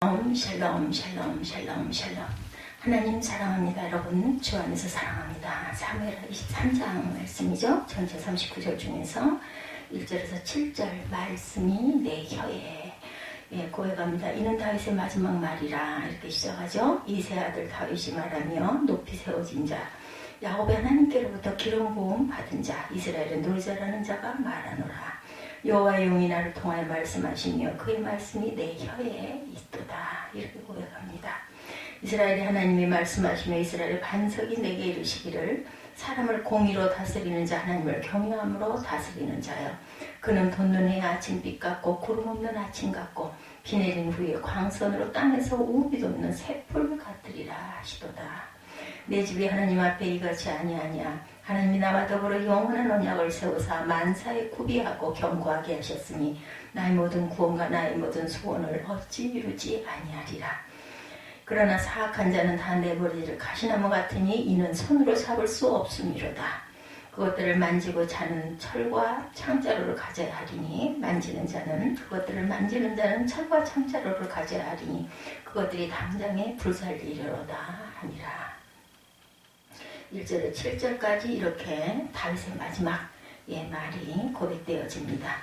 샬롬 샬롬 샬롬 샬롬. 하나님 사랑합니다. 여러분 주 안에서 사랑합니다. 사무엘하 23장 말씀이죠. 전체 39절 중에서 1절에서 7절 말씀이 내 혀에 고해갑니다. 이는 다윗의 마지막 말이라 이렇게 시작하죠. 이세 아들 다윗이 말하며 높이 세워진 자 야곱의 하나님께로부터 기름 부음 받은 자 이스라엘의 노리자라는 자가 말하노라. 여호와의 영이 나를 통하여 말씀하시며 그의 말씀이 내 혀에 있도다. 이렇게 고백합니다. 이스라엘의 하나님이 말씀하시며 이스라엘의 반석이 내게 이르시기를 사람을 공의로 다스리는 자 하나님을 경외함으로 다스리는 자여 그는 돋는 아침빛 같고 구름 없는 아침 같고 비 내린 후에 광선으로 땅에서 우비 돋는 새풀 같으리라 하시도다. 내 집이 하나님 앞에 이같이 아니하냐. 하나님이 나와 더불어 영원한 언약을 세우사 만사에 구비하고 견고하게 하셨으니 나의 모든 구원과 나의 모든 소원을 어찌 이루지 아니하리라. 그러나 사악한 자는 다 내버리를 가시나무 같으니 이는 손으로 잡을 수 없음이로다. 그것들을 만지고 자는 철과 창자루를 가져야 하리니 만지는 자는 그것들을 만지는 자는 철과 창자루를 가져야 하리니 그것들이 당장에 불살리려로다 하니라. 1절에 7절까지 이렇게 다윗의 마지막 말이 고백되어집니다.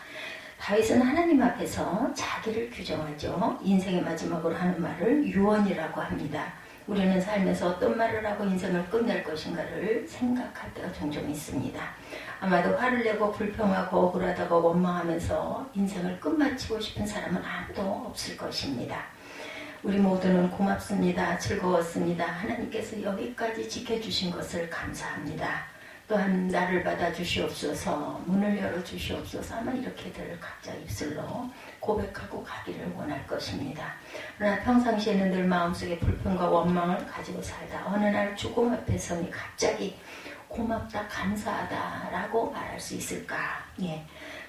다윗은 하나님 앞에서 자기를 규정하죠. 인생의 마지막으로 하는 말을 유언이라고 합니다. 우리는 삶에서 어떤 말을 하고 인생을 끝낼 것인가를 생각할 때가 종종 있습니다. 아마도 화를 내고 불평하고 억울하다고 원망하면서 인생을 끝마치고 싶은 사람은 아무도 없을 것입니다. 우리 모두는 고맙습니다. 즐거웠습니다. 하나님께서 여기까지 지켜주신 것을 감사합니다. 또한 나를 받아주시옵소서, 문을 열어주시옵소서 아마 이렇게들 각자 입술로 고백하고 가기를 원할 것입니다. 그러나 평상시에는 늘 마음속에 불평과 원망을 가지고 살다 어느 날 죽음 앞에 서니 갑자기 고맙다, 감사하다 라고 말할 수 있을까?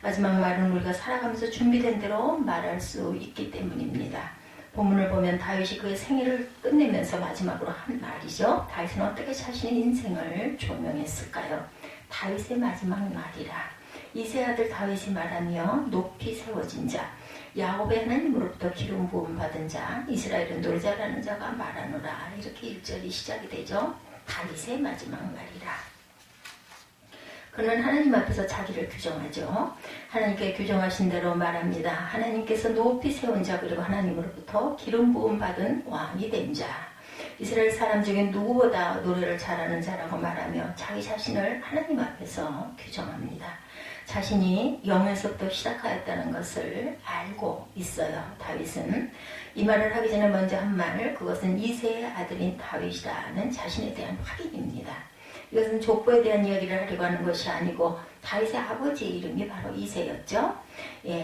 마지막 말은 우리가 살아가면서 준비된 대로 말할 수 있기 때문입니다. 본문을 보면 다윗이 그의 생애를 끝내면서 마지막으로 한 말이죠. 다윗은 어떻게 자신의 인생을 조명했을까요? 다윗의 마지막 말이라. 이세 아들 다윗이 말하며 높이 세워진 자 야곱의 하나님으로부터 기름 부음 받은 자 이스라엘은 노리자라는 자가 말하노라. 이렇게 1절이 시작이 되죠. 다윗의 마지막 말이라. 그는 하나님 앞에서 자기를 규정하죠. 하나님께 규정하신 대로 말합니다. 하나님께서 높이 세운 자 그리고 하나님으로부터 기름 부음 받은 왕이 된 자. 이스라엘 사람 중에 누구보다 노래를 잘하는 자라고 말하며 자기 자신을 하나님 앞에서 규정합니다. 자신이 영에서부터 시작하였다는 것을 알고 있어요. 다윗은 이 말을 하기 전에 먼저 한 말, 그것은 이새의 아들인 다윗이라는 자신에 대한 확인입니다. 이것은 족보에 대한 이야기를 하려고 하는 것이 아니고 다윗의 아버지의 이름이 바로 이새였죠.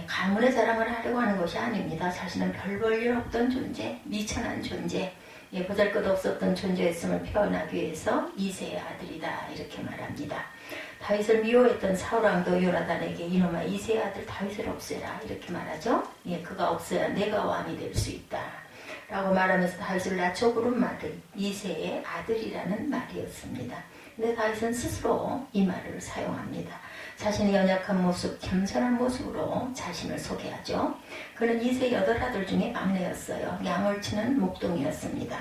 가문의 자랑을 하려고 하는 것이 아닙니다. 자신은 별 볼 일 없던 존재, 미천한 존재, 보잘것없었던 존재였음을 표현하기 위해서 이새의 아들이다 이렇게 말합니다. 다윗을 미워했던 사울왕도 요나단에게 이놈아 이새의 아들 다윗을 없애라 이렇게 말하죠. 그가 없어야 내가 왕이 될 수 있다 라고 말하면서 다윗을 낮춰 부른 말은 이새의 아들이라는 말이었습니다. 근데 다윗은 스스로 이 말을 사용합니다. 자신의 연약한 모습, 겸손한 모습으로 자신을 소개하죠. 그는 이세 8아들 중에 막내였어요. 양을 치는 목동이었습니다.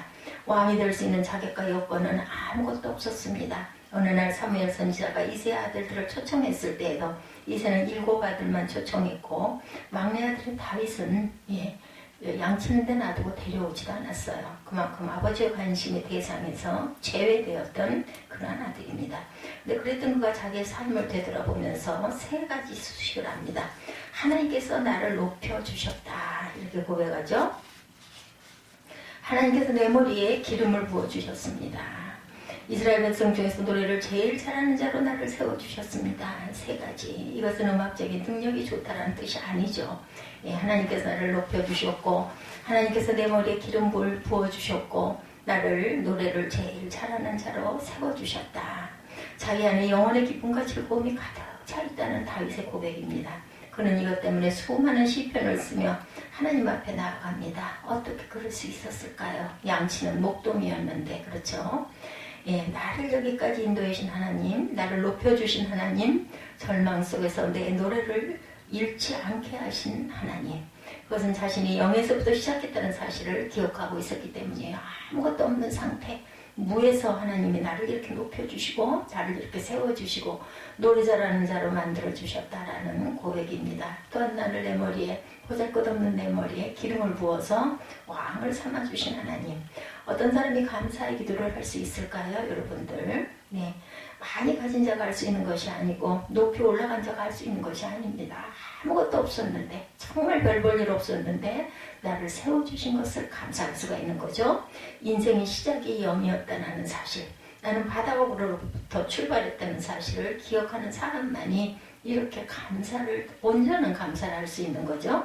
왕이 될 수 있는 자격과 여건은 아무것도 없었습니다. 어느 날 사무엘 선지자가 이세 아들들을 초청했을 때에도 이세는 7아들만 초청했고 막내 아들인 다윗은 양치는 데 놔두고 데려오지도 않았어요. 그만큼 아버지의 관심의 대상에서 제외되었던 그러한 아들입니다. 근데 그랬던 그가 자기의 삶을 되돌아보면서 3가지 수식을 합니다. 하나님께서 나를 높여주셨다 이렇게 고백하죠. 하나님께서 내 머리에 기름을 부어주셨습니다. 이스라엘 백성 중에서 노래를 제일 잘하는 자로 나를 세워주셨습니다. 3가지. 이것은 음악적인 능력이 좋다라는 뜻이 아니죠. 하나님께서 나를 높여주셨고 하나님께서 내 머리에 기름을 부어주셨고 나를 노래를 제일 잘하는 자로 세워주셨다. 자기 안에 영혼의 기쁨과 즐거움이 가득 차 있다는 다윗의 고백입니다. 그는 이것 때문에 수많은 시편을 쓰며 하나님 앞에 나아갑니다. 어떻게 그럴 수 있었을까요? 양치는 목동이었는데 그렇죠? 나를 여기까지 인도해주신 하나님, 나를 높여주신 하나님, 절망 속에서 내 노래를 잃지 않게 하신 하나님, 그것은 자신이 영에서부터 시작했다는 사실을 기억하고 있었기 때문이에요. 아무것도 없는 상태, 무에서 하나님이 나를 이렇게 높여주시고 나를 이렇게 세워주시고 노래 잘하는 자로 만들어주셨다라는 고백입니다. 또한 나를 내 머리에, 보잘것없는 내 머리에 기름을 부어서 왕을 삼아주신 하나님. 어떤 사람이 감사의 기도를 할 수 있을까요, 여러분들? 네, 많이 가진 자가 할 수 있는 것이 아니고 높이 올라간 자가 할 수 있는 것이 아닙니다. 아무것도 없었는데, 정말 별 볼 일 없었는데 나를 세워주신 것을 감사할 수가 있는 거죠. 인생의 시작이 0이었다는 사실, 나는 바닥으로부터 출발했다는 사실을 기억하는 사람만이 이렇게 감사를, 온전한 감사를 할 수 있는 거죠.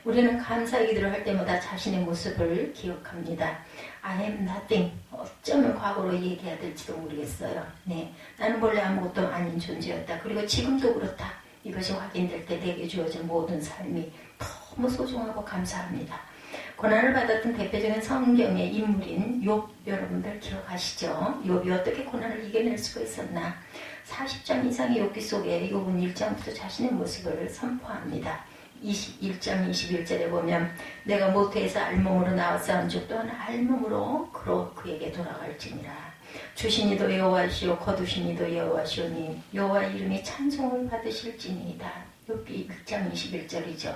우리는 감사의 기도를 할 때마다 자신의 모습을 기억합니다. I am nothing. 어쩌면 과거로 얘기해야 될지도 모르겠어요. 네, 나는 원래 아무것도 아닌 존재였다. 그리고 지금도 그렇다. 이것이 확인될 때 내게 주어진 모든 삶이 너무 소중하고 감사합니다. 고난을 받았던 대표적인 성경의 인물인 욥, 여러분들 기억하시죠? 욥이 어떻게 고난을 이겨낼 수가 있었나? 40장 이상의 욥기 속에 욥은 1장부터 자신의 모습을 선포합니다. 21장 21절에 보면 내가 모태에서 알몸으로 나왔사온 즉 또한 알몸으로 그에게 돌아갈지니라. 주신 이도 여호와시오 거두신 이도 여호와시오니 여호와 이름이 찬송을 받으실지니이다. 욥기 6장 21절이죠.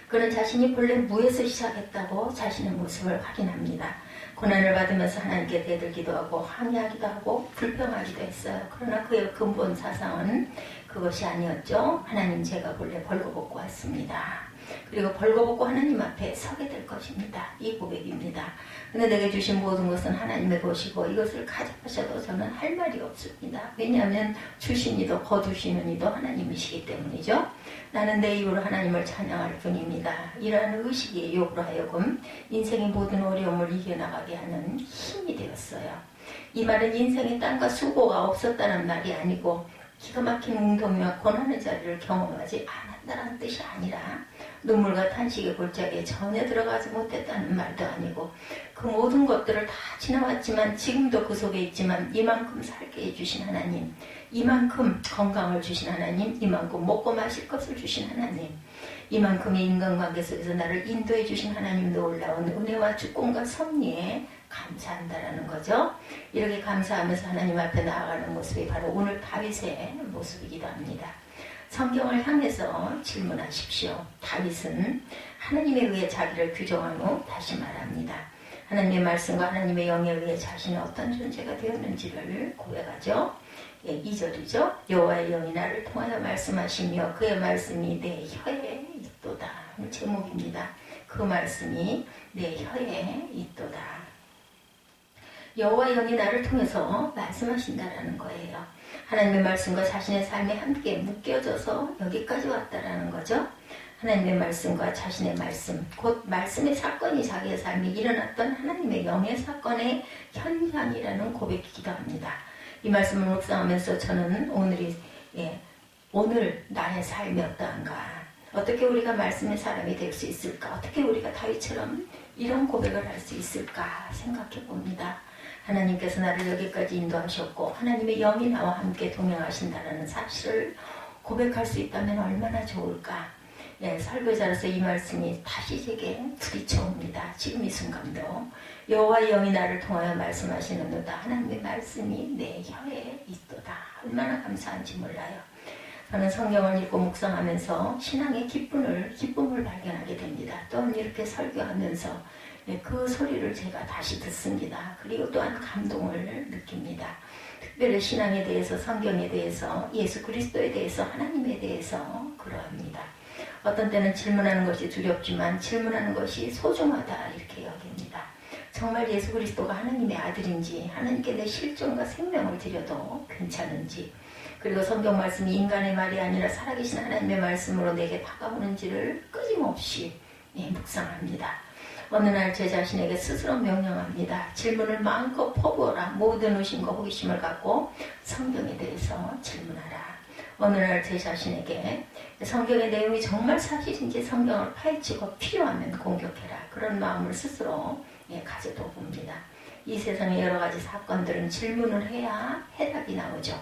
그는 자신이 본래 무에서 시작했다고 자신의 모습을 확인합니다. 고난을 받으면서 하나님께 대들기도 하고 항의하기도 하고 불평하기도 했어요. 그러나 그의 근본 사상은 그것이 아니었죠. 하나님, 제가 본래 벌거벗고 왔습니다. 그리고 벌거벗고 하나님 앞에 서게 될 것입니다. 이 고백입니다. 근데 내게 주신 모든 것은 하나님의 것이고 이것을 가져가셔도 저는 할 말이 없습니다. 왜냐하면 주신 이도 거두시는 이도 하나님이시기 때문이죠. 나는 내 입으로 하나님을 찬양할 뿐입니다. 이러한 의식이 욥으로 하여금 인생의 모든 어려움을 이겨나가게 하는 힘이 되었어요. 이 말은 인생의 땀과 수고가 없었다는 말이 아니고 기가 막힌 웅동이와 고난의 자리를 경험하지 않았다는 뜻이 아니라 눈물과 탄식의 골짜기에 전혀 들어가지 못했다는 말도 아니고 그 모든 것들을 다 지나왔지만 지금도 그 속에 있지만 이만큼 살게 해주신 하나님, 이만큼 건강을 주신 하나님, 이만큼 먹고 마실 것을 주신 하나님, 이만큼의 인간관계 속에서 나를 인도해 주신 하나님 놀라운 은혜와 주권과 섭리에 감사한다라는 거죠. 이렇게 감사하면서 하나님 앞에 나아가는 모습이 바로 오늘 다윗의 모습이기도 합니다. 성경을 향해서 질문하십시오. 다윗은 하나님에 의해 자기를 규정한 후 다시 말합니다. 하나님의 말씀과 하나님의 영에 의해 자신이 어떤 존재가 되었는지를 고백하죠. 2절이죠. 여호와의 영이 나를 통하여 말씀하시며 그의 말씀이 내 혀에 있도다. 제목입니다. 그 말씀이 내 혀에 있도다. 여호와의 영이 나를 통해서 말씀하신다라는 거예요. 하나님의 말씀과 자신의 삶이 함께 묶여져서 여기까지 왔다라는 거죠. 하나님의 말씀과 자신의 말씀, 곧 말씀의 사건이 자기의 삶에 일어났던 하나님의 영의 사건의 현장이라는 고백이기도 합니다. 이 말씀을 묵상하면서 저는 오늘 나의 삶이 어떠한가, 어떻게 우리가 말씀의 사람이 될 수 있을까, 어떻게 우리가 다윗처럼 이런 고백을 할 수 있을까 생각해 봅니다. 하나님께서 나를 여기까지 인도하셨고 하나님의 영이 나와 함께 동행하신다는 사실을 고백할 수 있다면 얼마나 좋을까. 설교자로서 이 말씀이 다시 제게 부딪혀옵니다. 지금 이 순간도 여호와의 영이 나를 통하여 말씀하시는도다. 하나님의 말씀이 내 혀에 있도다. 얼마나 감사한지 몰라요. 저는 성경을 읽고 묵상하면서 신앙의 기쁨을 발견하게 됩니다. 또한 이렇게 설교하면서 그 소리를 제가 다시 듣습니다. 그리고 또한 감동을 느낍니다. 특별히 신앙에 대해서, 성경에 대해서, 예수 그리스도에 대해서, 하나님에 대해서 그러합니다. 어떤 때는 질문하는 것이 두렵지만 질문하는 것이 소중하다 이렇게 여깁니다. 정말 예수 그리스도가 하나님의 아들인지, 하나님께 내 실존과 생명을 드려도 괜찮은지, 그리고 성경 말씀이 인간의 말이 아니라 살아계신 하나님의 말씀으로 내게 다가오는지를 끊임없이 묵상합니다. 어느 날 제 자신에게 스스로 명령합니다. 질문을 마음껏 퍼부어라. 모든 의심과 호기심을 갖고 성경에 대해서 질문하라. 어느 날 제 자신에게 성경의 내용이 정말 사실인지 성경을 파헤치고 필요하면 공격해라. 그런 마음을 스스로 가져도 봅니다. 이 세상의 여러 가지 사건들은 질문을 해야 해답이 나오죠.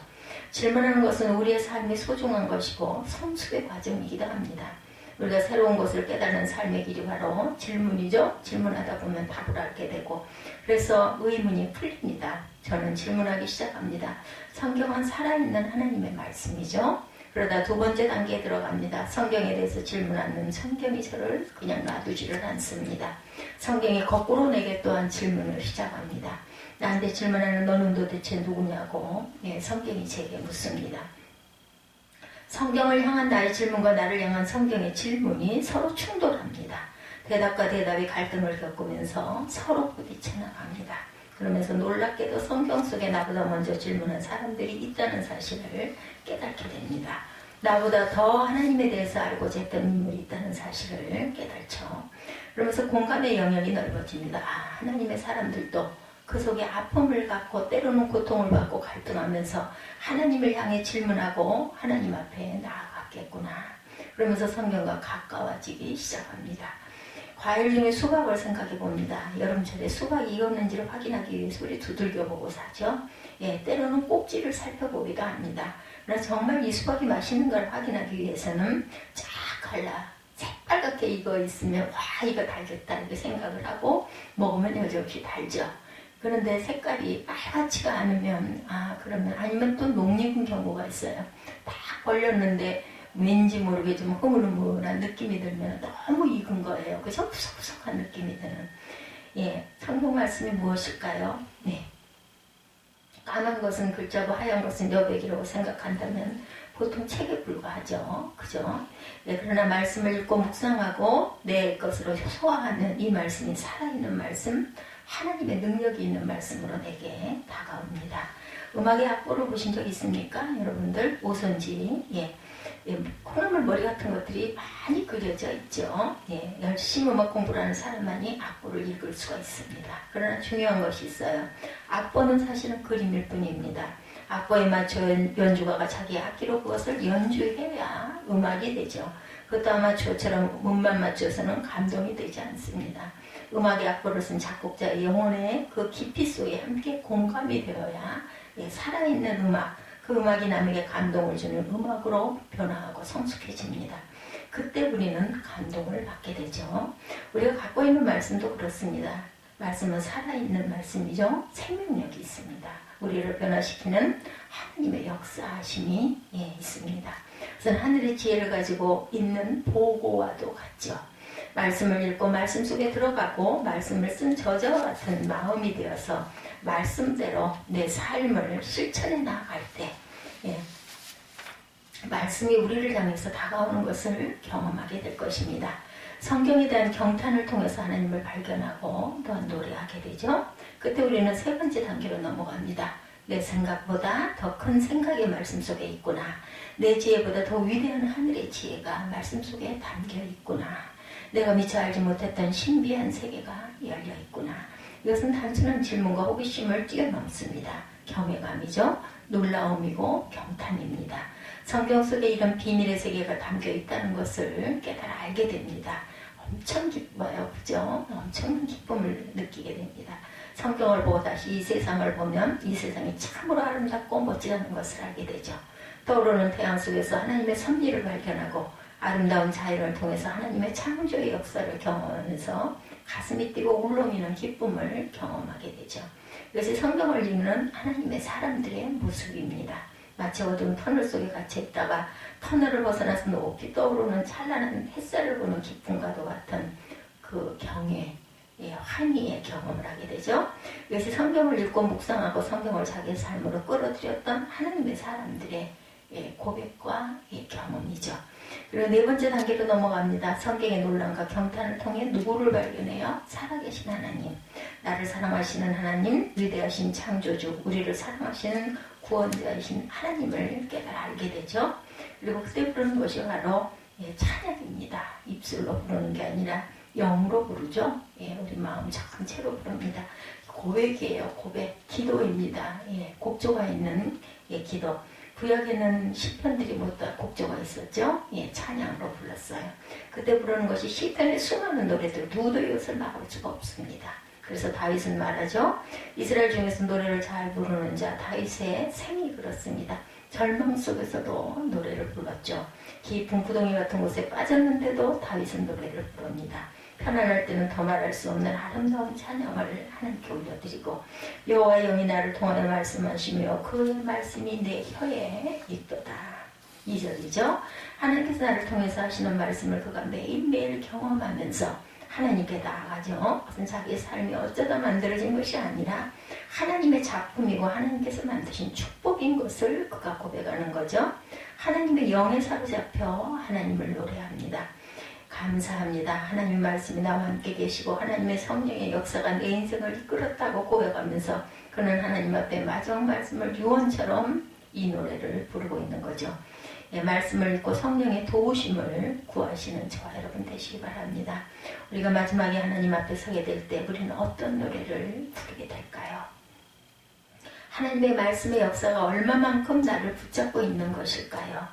질문하는 것은 우리의 삶이 소중한 것이고 성숙의 과정이기도 합니다. 우리가 새로운 것을 깨닫는 삶의 길이 바로 질문이죠. 질문하다 보면 답을 알게 되고, 그래서 의문이 풀립니다. 저는 질문하기 시작합니다. 성경은 살아있는 하나님의 말씀이죠. 그러다 두 번째 단계에 들어갑니다. 성경에 대해서 질문하는 성경이 저를 그냥 놔두지를 않습니다. 성경이 거꾸로 내게 또한 질문을 시작합니다. 나한테 질문하는 너는 도대체 누구냐고 성경이 제게 묻습니다. 성경을 향한 나의 질문과 나를 향한 성경의 질문이 서로 충돌합니다. 대답과 대답이 갈등을 겪으면서 서로 부딪혀 나갑니다. 그러면서 놀랍게도 성경 속에 나보다 먼저 질문한 사람들이 있다는 사실을 깨닫게 됩니다. 나보다 더 하나님에 대해서 알고자 했던 인물이 있다는 사실을 깨닫죠. 그러면서 공간의 영역이 넓어집니다. 하나님의 사람들도 그 속에 아픔을 갖고 때로는 고통을 받고 갈등하면서 하나님을 향해 질문하고 하나님 앞에 나아갔겠구나. 그러면서 성경과 가까워지기 시작합니다. 과일 중에 수박을 생각해 봅니다. 여름철에 수박이 익었는지를 확인하기 위해서 우리 두들겨보고 사죠. 때로는 꼭지를 살펴보기도 합니다. 그러나 정말 이 수박이 맛있는 걸 확인하기 위해서는 쫙 갈라 새빨갛게 익어 있으면 와 이거 달겠다 이렇게 생각을 하고 먹으면 여지없이 달죠. 그런데 색깔이 빨갛지가 않으면 그러면 아니면 또 녹익은 경우가 있어요. 딱 벌렸는데 왠지 모르게 좀 흐물흐물한 느낌이 들면 너무 익은 거예요. 그래서 푸석푸석한 느낌이 드는 성경 말씀이 무엇일까요? 까만 것은 글자고 하얀 것은 여백이라고 생각한다면 보통 책에 불과하죠. 그죠? 그러나 말씀을 읽고 묵상하고 내 것으로 소화하는 이 말씀이 살아있는 말씀, 하나님의 능력이 있는 말씀으로 내게 다가옵니다. 음악의 악보를 보신 적 있습니까? 여러분들 오선지 콩나물 머리 같은 것들이 많이 그려져 있죠. 열심히 음악 공부를 하는 사람만이 악보를 읽을 수가 있습니다. 그러나 중요한 것이 있어요. 악보는 사실은 그림일 뿐입니다. 악보에 맞춰 연주가가 자기 악기로 그것을 연주해야 음악이 되죠. 그것도 아마추어처럼 음만 맞춰서는 감동이 되지 않습니다. 음악의 악보를 쓴 작곡자의 영혼의 그 깊이 속에 함께 공감이 되어야 살아있는 음악, 그 음악이 남에게 감동을 주는 음악으로 변화하고 성숙해집니다. 그때 우리는 감동을 받게 되죠. 우리가 갖고 있는 말씀도 그렇습니다. 말씀은 살아있는 말씀이죠. 생명력이 있습니다. 우리를 변화시키는 하나님의 역사하심이 있습니다. 그래서 하늘의 지혜를 가지고 있는 보고와도 같죠. 말씀을 읽고 말씀 속에 들어가고 말씀을 쓴 저자와 같은 마음이 되어서 말씀대로 내 삶을 실천해 나아갈 때 말씀이 우리를 향해서 다가오는 것을 경험하게 될 것입니다. 성경에 대한 경탄을 통해서 하나님을 발견하고 또한 노래하게 되죠. 그때 우리는 세 번째 단계로 넘어갑니다. 내 생각보다 더 큰 생각의 말씀 속에 있구나. 내 지혜보다 더 위대한 하늘의 지혜가 말씀 속에 담겨 있구나. 내가 미처 알지 못했던 신비한 세계가 열려 있구나. 이것은 단순한 질문과 호기심을 뛰어넘습니다. 경외감이죠. 놀라움이고 경탄입니다. 성경 속에 이런 비밀의 세계가 담겨 있다는 것을 깨달아 알게 됩니다. 엄청 기뻐요. 그죠? 엄청난 기쁨을 느끼게 됩니다. 성경을 보고 다시 이 세상을 보면 이 세상이 참으로 아름답고 멋지다는 것을 알게 되죠. 떠오르는 태양 속에서 하나님의 섭리를 발견하고 아름다운 자연을 통해서 하나님의 창조의 역사를 경험하면서 가슴이 뛰고 울렁이는 기쁨을 경험하게 되죠. 이것이 성경을 읽는 하나님의 사람들의 모습입니다. 마치 어두운 터널 속에 갇혀있다가 터널을 벗어나서 높이 떠오르는 찬란한 햇살을 보는 기쁨과도 같은 그 경외, 환희의 경험을 하게 되죠. 이것이 성경을 읽고 묵상하고 성경을 자기의 삶으로 끌어들였던 하나님의 사람들의 고백과 경험이죠. 그리고 네 번째 단계로 넘어갑니다. 성경의 논란과 경탄을 통해 누구를 발견해요? 살아계신 하나님, 나를 사랑하시는 하나님, 위대하신 창조주, 우리를 사랑하시는 구원자이신 하나님을 깨달아 알게 되죠. 그리고 그때 부르는 것이 바로 찬양입니다. 입술로 부르는 게 아니라 영으로 부르죠. 우리 마음 전체로 부릅니다. 고백이에요. 고백, 기도입니다. 곡조가 있는 기도. 구약에는 시편들이 모두 곡조가 있었죠. 찬양으로 불렀어요. 그때 부르는 것이 시편의 수많은 노래들 누구도 이것을 막을 수가 없습니다. 그래서 다윗은 말하죠. 이스라엘 중에서 노래를 잘 부르는 자 다윗의 생이 그렇습니다. 절망 속에서도 노래를 불렀죠. 깊은 구덩이 같은 곳에 빠졌는데도 다윗은 노래를 부릅니다. 편안할 때는 더 말할 수 없는 아름다운 찬양을 하나님께 올려드리고 여호와의 영이 나를 통하여 말씀하시며 그의 말씀이 내 혀에 있도다. 2절이죠. 하나님께서 나를 통해서 하시는 말씀을 그가 매일매일 경험하면서 하나님께 나아가죠. 그것은 자기의 삶이 어쩌다 만들어진 것이 아니라 하나님의 작품이고 하나님께서 만드신 축복인 것을 그가 고백하는 거죠. 하나님의 영에 사로잡혀 하나님을 노래합니다. 감사합니다. 하나님 말씀이 나와 함께 계시고 하나님의 성령의 역사가 내 인생을 이끌었다고 고백하면서 그는 하나님 앞에 마지막 말씀을 유언처럼 이 노래를 부르고 있는 거죠. 예, 말씀을 읽고 성령의 도우심을 구하시는 저와 여러분 되시기 바랍니다. 우리가 마지막에 하나님 앞에 서게 될 때 우리는 어떤 노래를 부르게 될까요? 하나님의 말씀의 역사가 얼마만큼 나를 붙잡고 있는 것일까요?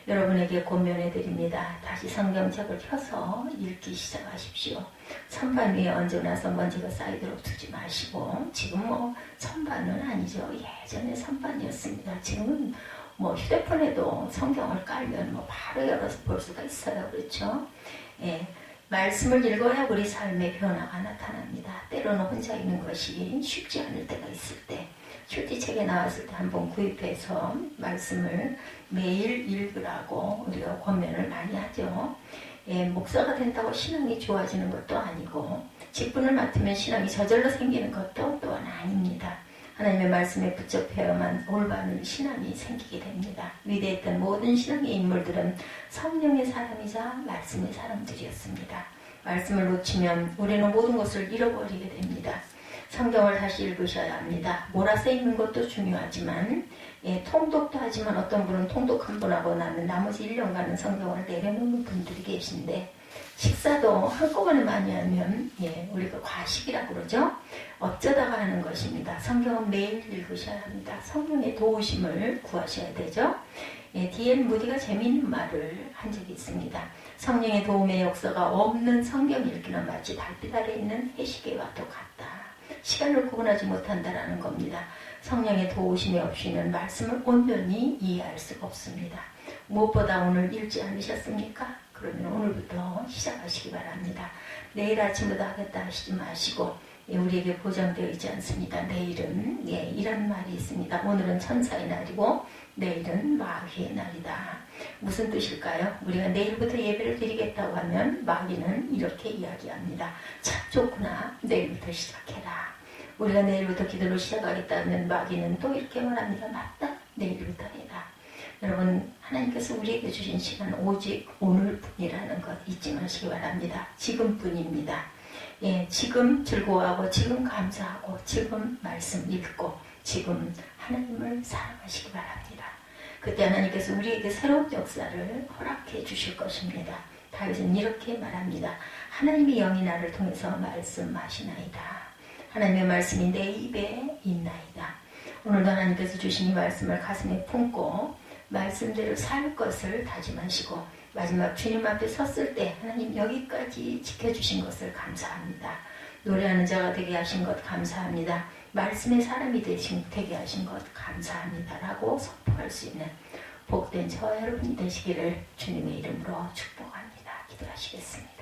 여러분에게 권면해 드립니다. 다시 성경책을 펴서 읽기 시작하십시오. 선반 위에 얹어놔서 먼지가 쌓이도록 두지 마시고, 지금 선반은 아니죠. 예전에 선반이었습니다. 지금은 휴대폰에도 성경을 깔면 바로 열어서 볼 수가 있어요. 그렇죠? 예. 말씀을 읽어야 우리 삶의 변화가 나타납니다. 때로는 혼자 있는 것이 쉽지 않을 때가 있을 때, 큐티책에 나왔을 때 한번 구입해서 말씀을 매일 읽으라고 우리가 권면을 많이 하죠. 예, 목사가 된다고 신앙이 좋아지는 것도 아니고 직분을 맡으면 신앙이 저절로 생기는 것도 또한 아닙니다. 하나님의 말씀에 붙잡혀야만 올바른 신앙이 생기게 됩니다. 위대했던 모든 신앙의 인물들은 성령의 사람이자 말씀의 사람들이었습니다. 말씀을 놓치면 우리는 모든 것을 잃어버리게 됩니다. 성경을 다시 읽으셔야 합니다. 몰아서 읽는 것도 중요하지만 통독도 하지만 어떤 분은 통독 한 번 하고 나면 나머지 1년간은 성경을 내려놓는 분들이 계신데 식사도 한꺼번에 많이 하면 우리가 과식이라고 그러죠. 어쩌다가 하는 것입니다. 성경은 매일 읽으셔야 합니다. 성령의 도우심을 구하셔야 되죠. D.L. 무디가 재미있는 말을 한 적이 있습니다. 성령의 도움의 역사가 없는 성경 읽기는 마치 달빛 아래 있는 해시계와 똑같다. 시간을 구분하지 못한다라는 겁니다. 성령의 도우심이 없이는 말씀을 온전히 이해할 수가 없습니다. 무엇보다 오늘 읽지 않으셨습니까? 그러면 오늘부터 시작하시기 바랍니다. 내일 아침부터 하겠다 하시지 마시고 우리에게 보장되어 있지 않습니다. 내일은 이런 말이 있습니다. 오늘은 천사의 날이고 내일은 마귀의 날이다. 무슨 뜻일까요? 우리가 내일부터 예배를 드리겠다고 하면 마귀는 이렇게 이야기합니다. 참 좋구나. 내일부터 시작해라. 우리가 내일부터 기도를 시작하겠다면 마귀는 또 이렇게 말합니다. 맞다. 내일부터 해라. 여러분 하나님께서 우리에게 주신 시간 오직 오늘뿐이라는 것 잊지 마시기 바랍니다. 지금뿐입니다. 지금 즐거워하고 지금 감사하고 지금 말씀 읽고 지금 하나님을 사랑하시기 바랍니다. 그때 하나님께서 우리에게 새로운 역사를 허락해 주실 것입니다. 다윗은 이렇게 말합니다. 하나님의 영이 나를 통해서 말씀하시나이다. 하나님의 말씀이 내 입에 있나이다. 오늘도 하나님께서 주신 이 말씀을 가슴에 품고 말씀대로 살 것을 다짐하시고 마지막 주님 앞에 섰을 때 하나님 여기까지 지켜주신 것을 감사합니다. 노래하는 자가 되게 하신 것 감사합니다. 말씀의 사람이 되게 하신 것 감사합니다. 라고 선포할 수 있는 복된 저와 여러분이 되시기를 주님의 이름으로 축복합니다. 기도하시겠습니다.